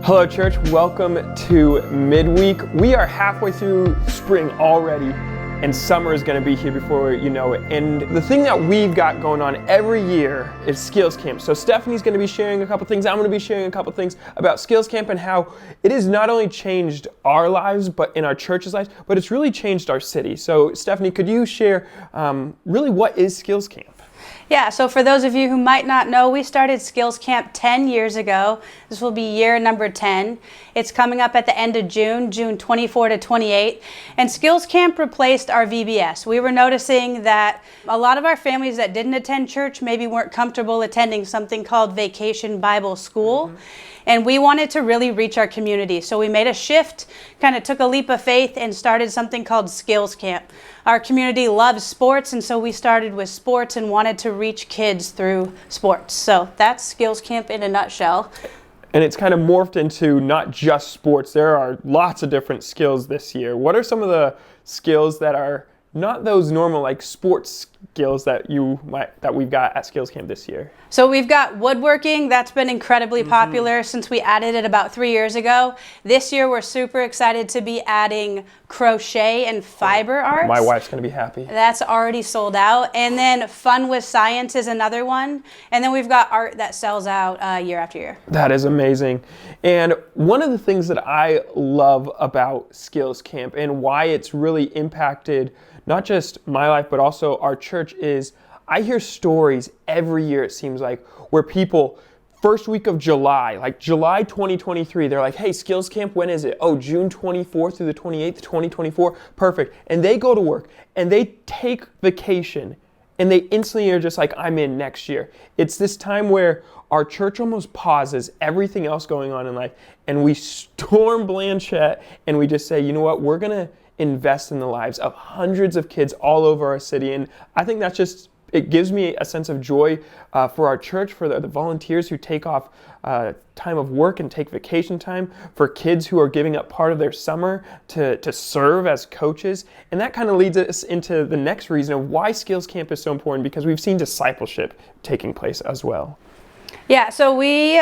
Hello, church. Welcome to Midweek. We are halfway through spring already, and summer is going to be here before you know it. And the thing that we've got going on every year is Skills Camp. So Stephanie's going to be sharing a couple things. I'm going to be sharing a couple things about Skills Camp and how it has not only changed our lives, but in our church's lives, but it's really changed our city. So Stephanie, could you share really what is Skills Camp? Yeah, so for those of you who might not know, we started Skills Camp 10 years ago. This will be year number 10. It's coming up at the end of June 24 to 28. And Skills Camp replaced our VBS. We were noticing that a lot of our families that didn't attend church maybe weren't comfortable attending something called Vacation Bible School. Mm-hmm. And we wanted to really reach our community. So we made a shift, kind of took a leap of faith and started something called Skills Camp. Our community loves sports, and so we started with sports and wanted to reach kids through sports. So that's Skills Camp in a nutshell. And it's kind of morphed into not just sports. There are lots of different skills this year. What are some of the skills that are not those normal like sports skills that we've got at Skills Camp this year? So we've got woodworking. That's been incredibly popular since we added it about 3 years ago. This year we're super excited to be adding crochet and fiber arts. My wife's going to be happy. That's already sold out. And then fun with science is another one. And then we've got art that sells out year after year. That is amazing. And one of the things that I love about Skills Camp and why it's really impacted not just my life, but also our church is I hear stories every year, it seems like, where people, first week of July, like July 2023, they're like, hey, Skills Camp, when is it? Oh, June 24th through the 28th, 2024. Perfect. And they go to work and they take vacation and they instantly are just like, I'm in next year. It's this time where our church almost pauses everything else going on in life and we storm Blanchette and we just say, you know what, we're going to invest in the lives of hundreds of kids all over our city. And I think that's just, it gives me a sense of joy for our church, for the volunteers who take off time of work and take vacation time, for kids who are giving up part of their summer to serve as coaches. And that kind of leads us into the next reason of why Skills Camp is so important, because we've seen discipleship taking place as well. Yeah, so we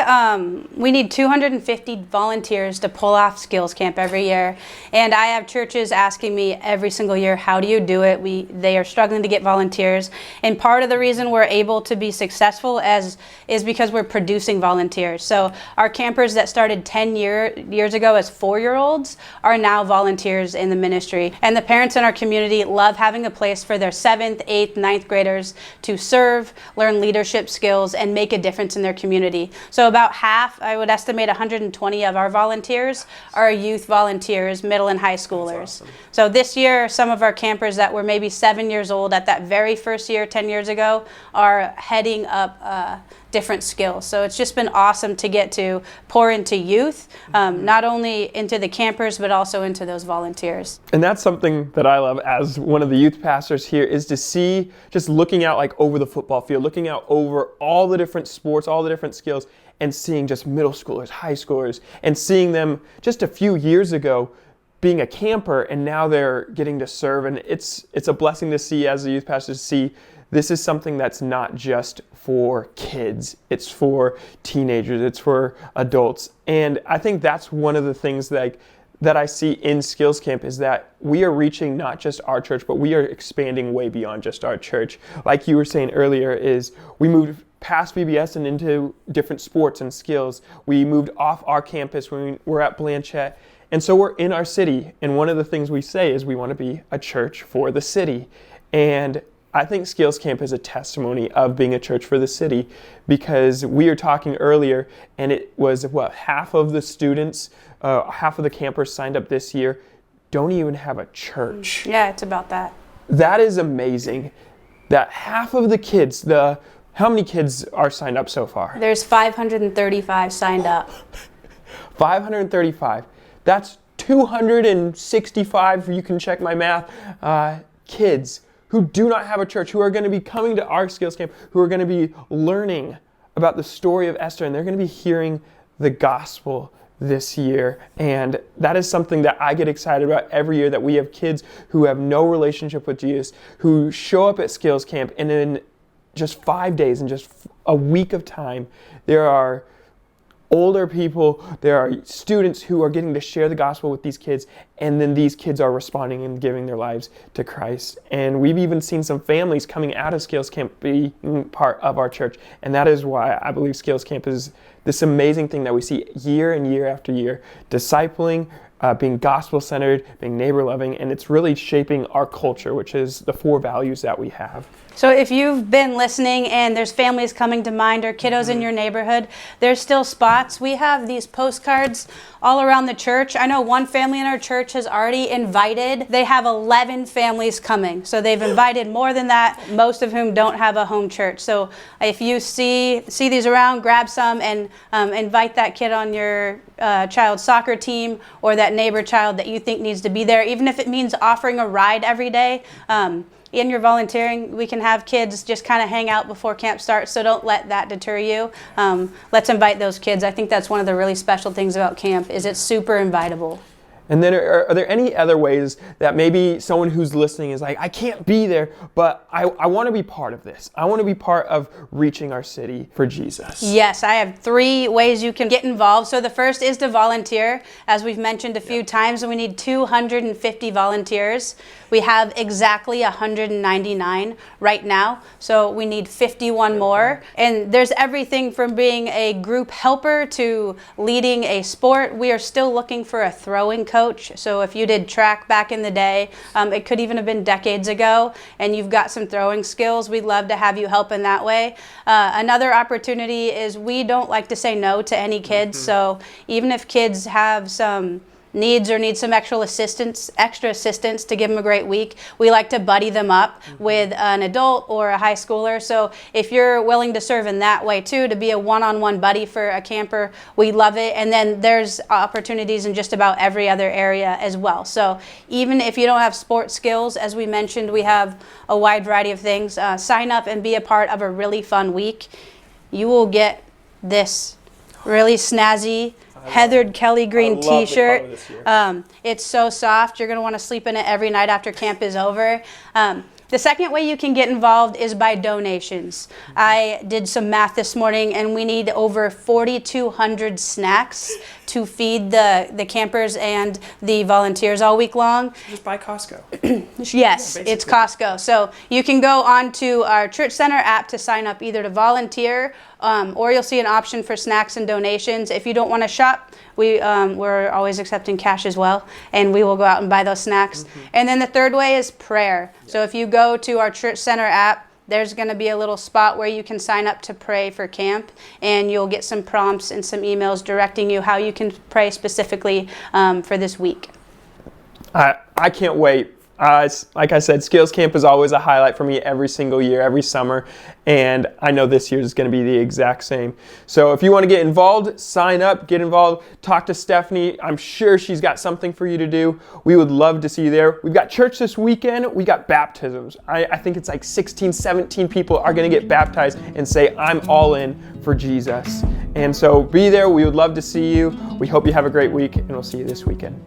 need 250 volunteers to pull off Skills Camp every year, and I have churches asking me every single year, how do you do it? They are struggling to get volunteers, and part of the reason we're able to be successful is because we're producing volunteers. So our campers that started 10 years ago as 4-year-olds are now volunteers in the ministry, and the parents in our community love having a place for their 7th, 8th, 9th graders to serve, learn leadership skills, and make a difference in their community. So about half, I would estimate 120 of our volunteers are youth volunteers, middle and high schoolers. Awesome. So this year, some of our campers that were maybe 7 years old at that very first year, 10 years ago, are heading up different skills. So it's just been awesome to get to pour into youth, not only into the campers, but also into those volunteers. And that's something that I love as one of the youth pastors here, is to see, just looking out like over the football field, looking out over all the different sports, all the different skills, and seeing just middle schoolers, high schoolers, and seeing them just a few years ago being a camper, and now they're getting to serve. And it's a blessing to see as a youth pastor, to see this is something that's not just for kids, it's for teenagers, it's for adults. And I think that's one of the things that I see in Skills Camp, is that we are reaching not just our church, but we are expanding way beyond just our church. Like you were saying earlier, is we moved past VBS and into different sports and skills. We moved off our campus when we were at Blanchette. And so we're in our city. And one of the things we say is we want to be a church for the city. And I think Skills Camp is a testimony of being a church for the city, because we were talking earlier and it was half of the students, half of the campers signed up this year don't even have a church. Yeah, it's about that. That is amazing. That half of the kids, how many kids are signed up so far? There's 535 signed up. 535. That's 265, you can check my math, kids who do not have a church, who are going to be coming to our Skills Camp, who are going to be learning about the story of Esther, and they're going to be hearing the gospel this year. And that is something that I get excited about every year, that we have kids who have no relationship with Jesus, who show up at Skills Camp, and in just 5 days, in just a week of time, there are older people, there are students who are getting to share the gospel with these kids, and then these kids are responding and giving their lives to Christ. And we've even seen some families coming out of Skills Camp being part of our church, and that is why I believe Skills Camp is this amazing thing that we see year and year after year, discipling, being gospel-centered, being neighbor-loving, and it's really shaping our culture, which is the 4 values that we have. So if you've been listening and there's families coming to mind or kiddos in your neighborhood, there's still spots. We have these postcards all around the church. I know one family in our church has already invited. They have 11 families coming. So they've invited more than that, most of whom don't have a home church. So if you see these around, grab some and invite that kid on your child's soccer team or that neighbor child that you think needs to be there, even if it means offering a ride every day. In your volunteering, we can have kids just kind of hang out before camp starts, so don't let that deter you. Let's invite those kids. I think that's one of the really special things about camp is it's super invitable. And then are there any other ways that maybe someone who's listening is like, I can't be there, but I want to be part of this. I want to be part of reaching our city for Jesus. Yes, I have 3 ways you can get involved. So the first is to volunteer. As we've mentioned a few times, we need 250 volunteers. We have exactly 199 right now, so we need 51 more. And there's everything from being a group helper to leading a sport. We are still looking for a throwing coach. So if you did track back in the day, it could even have been decades ago, and you've got some throwing skills, we'd love to have you help in that way. Another opportunity is we don't like to say no to any kids. So even if kids have some needs or need some extra assistance to give them a great week, we like to buddy them up with an adult or a high schooler. So if you're willing to serve in that way too, to be a one-on-one buddy for a camper, we love it. And then there's opportunities in just about every other area as well. So even if you don't have sports skills, as we mentioned, we have a wide variety of things. Sign up and be a part of a really fun week. You will get this really snazzy heathered Kelly green t-shirt. It's so soft. You're going to want to sleep in it every night after camp is over. The second way you can get involved is by donations. I did some math this morning, and we need over 4,200 snacks to feed the campers and the volunteers all week long. Just buy Costco. Yes, it's Costco. So you can go onto our Church Center app to sign up either to volunteer or you'll see an option for snacks and donations. If you don't want to shop, we're always accepting cash as well, and we will go out and buy those snacks. And then the third way is prayer. So if you go to our Church Center app, there's going to be a little spot where you can sign up to pray for camp, and you'll get some prompts and some emails directing you how you can pray specifically for this week. I can't wait. Like I said, Skills Camp is always a highlight for me every single year, every summer, and I know this year is going to be the exact same. So if you want to get involved, sign up, get involved, talk to Stephanie. I'm sure she's got something for you to do. We would love to see you there. We've got church this weekend. We got baptisms. I think it's like 16, 17 people are going to get baptized and say, I'm all in for Jesus. And so be there. We would love to see you. We hope you have a great week, and we'll see you this weekend.